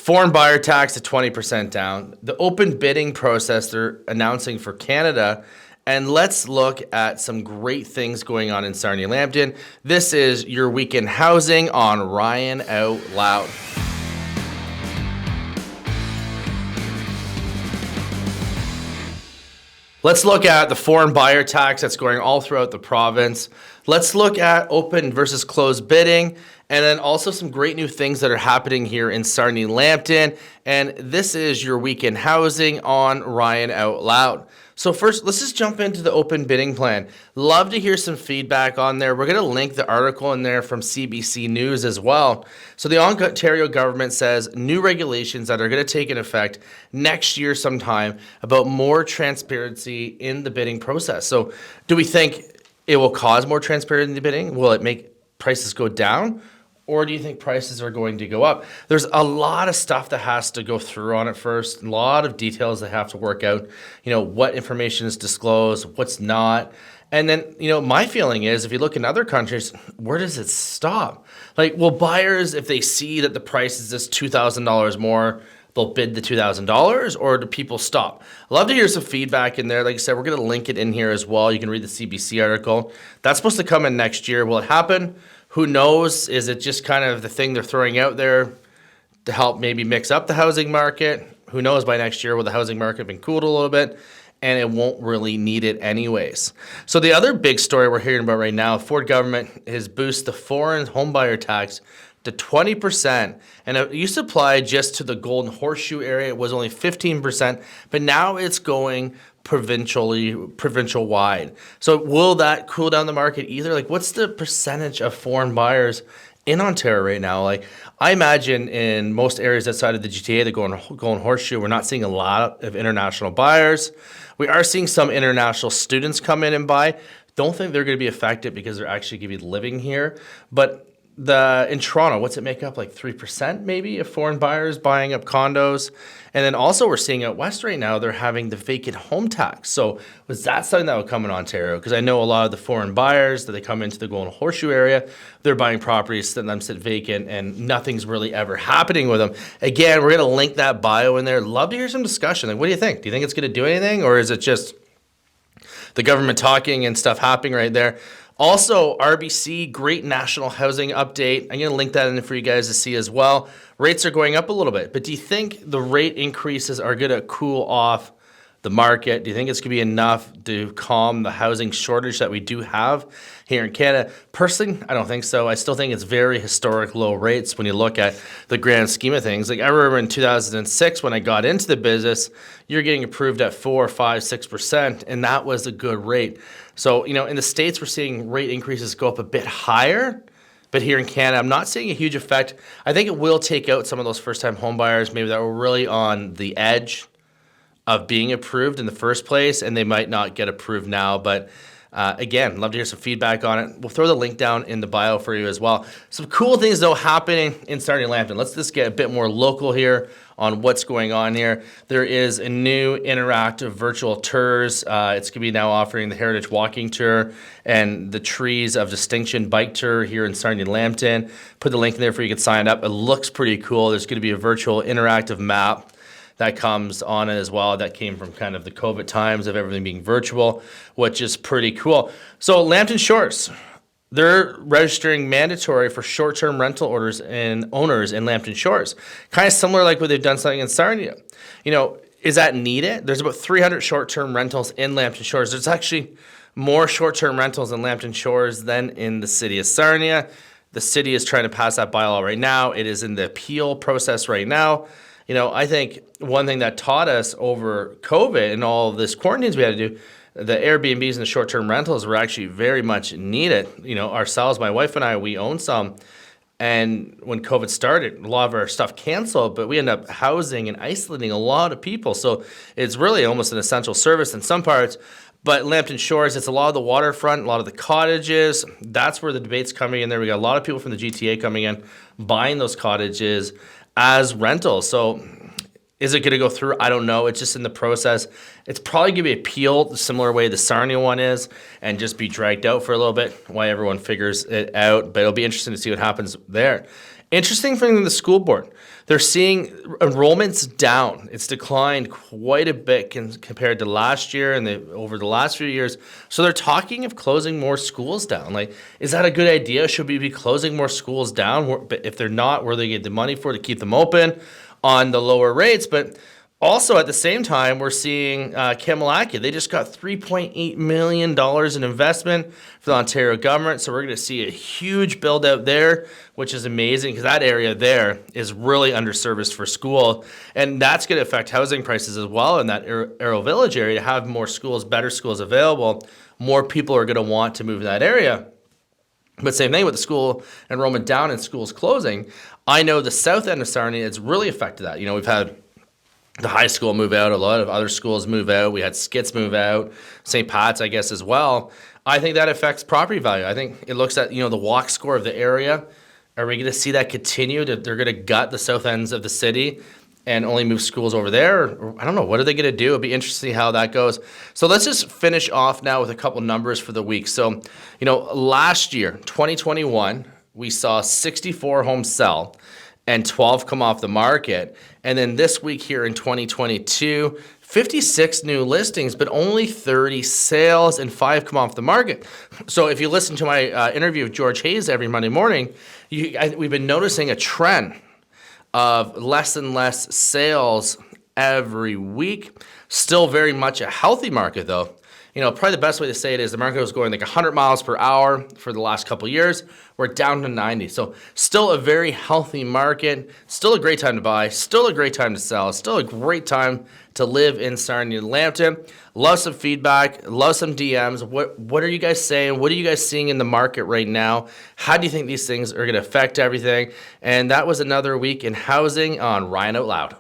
Foreign buyer tax at 20% down. The open bidding process they're announcing for Canada. And let's look at some great things going on in Sarnia-Lambton. This is your weekend housing on Ryan Out Loud. Let's look at the foreign buyer tax that's going all throughout the province. Let's look at open versus closed bidding, and then also some great new things that are happening here in Sarnia-Lambton. And this is your weekend housing on Ryan Out Loud. So first, let's just jump into the open bidding plan. Love to hear some feedback on there. We're going to link the article in there from CBC News as well. So the Ontario government says new regulations that are going to take in effect next year sometime about more transparency in the bidding process. So do we think it will cause more transparency in the bidding? Will it make prices go down? Or do you think prices are going to go up? There's a lot of stuff that has to go through on it first. A lot of details that have to work out. What information is disclosed, what's not. And then, my feeling is if you look in other countries, where does it stop? Will buyers, if they see that the price is just $2,000 more, they'll bid the $2,000, or do people stop? I'd love to hear some feedback in there. Like I said, we're going to link it in here as well. You can read the CBC article. That's supposed to come in next year. Will it happen? Who knows? Is it just kind of the thing they're throwing out there to help maybe mix up the housing market? Who knows, by next year will the housing market been cooled a little bit and it won't really need it anyways. So the other big story we're hearing about right now, Ford government has boosted the foreign homebuyer tax to 20%, and it used to apply just to the Golden Horseshoe area. It was only 15%, but now it's going provincial wide. So will that cool down the market either? What's the percentage of foreign buyers in Ontario right now? I imagine in most areas outside of the GTA, the Golden Horseshoe, we're not seeing a lot of international buyers. We are seeing some international students come in and buy. Don't think they're going to be affected because they're actually going to be living here. But in Toronto, what's it make up? 3% maybe of foreign buyers buying up condos. And then also we're seeing out west right now, they're having the vacant home tax. So was that something that would come in Ontario? Because I know a lot of the foreign buyers that they come into the Golden Horseshoe area, they're buying properties that them sit vacant and nothing's really ever happening with them. Again, we're going to link that bio in there. Love to hear some discussion. What do you think? Do you think it's going to do anything, or is it just the government talking and stuff happening right there? Also, RBC, great national housing update. I'm going to link that in for you guys to see as well. Rates are going up a little bit, but do you think the rate increases are going to cool off the market? Do you think it's going to be enough to calm the housing shortage that we do have here in Canada? Personally, I don't think so. I still think it's very historic low rates when you look at the grand scheme of things. I remember in 2006 when I got into the business, you're getting approved at 4, 5, 6%, and that was a good rate. So, in the States, we're seeing rate increases go up a bit higher, but here in Canada, I'm not seeing a huge effect. I think it will take out some of those first-time home buyers, maybe that were really on the edge of being approved in the first place, and they might not get approved now. But again, love to hear some feedback on it. We'll throw the link down in the bio for you as well. Some cool things, though, happening in Sarnia-Lambton. Let's just get a bit more local here on what's going on here. There is a new interactive virtual tours. It's going to be now offering the Heritage Walking Tour and the Trees of Distinction Bike Tour here in Sarnia-Lambton. Put the link in there for you can sign up. It looks pretty cool. There's going to be a virtual interactive map that comes on it as well. That came from kind of the COVID times of everything being virtual, which is pretty cool. So Lambton Shores, they're registering mandatory for short-term rental orders and owners in Lambton Shores. Kind of similar like what they've done something in Sarnia. Is that needed? There's about 300 short-term rentals in Lambton Shores. There's actually more short-term rentals in Lambton Shores than in the city of Sarnia. The city is trying to pass that bylaw right now. It is in the appeal process right now. I think one thing that taught us over COVID and all of this quarantines we had to do, the Airbnbs and the short-term rentals were actually very much needed. Ourselves, my wife and I, we own some. And when COVID started, a lot of our stuff canceled, but we ended up housing and isolating a lot of people. So it's really almost an essential service in some parts. But Lambton Shores, it's a lot of the waterfront, a lot of the cottages. That's where the debate's coming in there. We got a lot of people from the GTA coming in, buying those cottages as rentals. So is it going to go through? I don't know. It's just in the process. It's probably going to be appealed the similar way the Sarnia one is and just be dragged out for a little bit while everyone figures it out. But it'll be interesting to see what happens there. Interesting thing in the school board. They're seeing enrollments down. It's declined quite a bit compared to last year and over the last few years. So they're talking of closing more schools down. Like, is that a good idea? Should we be closing more schools down? But if they're not, where they get the money for to keep them open on the lower rates? But also, at the same time, we're seeing Kamalaki. They just got $3.8 million in investment for the Ontario government. So we're going to see a huge build out there, which is amazing because that area there is really underserviced for school. And that's going to affect housing prices as well in that Arrow Village area to have more schools, better schools available. More people are going to want to move to that area. But same thing with the school enrollment down and schools closing. I know the south end of Sarnia, it's really affected that. We've had the high school move out, a lot of other schools move out. We had Skits move out, St. Pat's, I guess, as well. I think that affects property value. I think it looks at, the walk score of the area. Are we going to see that continue? That they're going to gut the south ends of the city and only move schools over there? Or, I don't know. What are they going to do? It'll be interesting to see how that goes. So let's just finish off now with a couple numbers for the week. So, last year, 2021, we saw 64 homes sell and 12 come off the market. And then this week here in 2022, 56 new listings, but only 30 sales and 5 come off the market. So if you listen to my interview with George Hayes every Monday morning, we've been noticing a trend of less and less sales every week. Still very much a healthy market though. Probably the best way to say it is the market was going like 100 miles per hour for the last couple of years. We're down to 90. So still a very healthy market. Still a great time to buy. Still a great time to sell. Still a great time to live in Sarnia-Lambton. Love some feedback. Love some DMs. What are you guys saying? What are you guys seeing in the market right now? How do you think these things are going to affect everything? And that was another week in housing on Ryan Out Loud.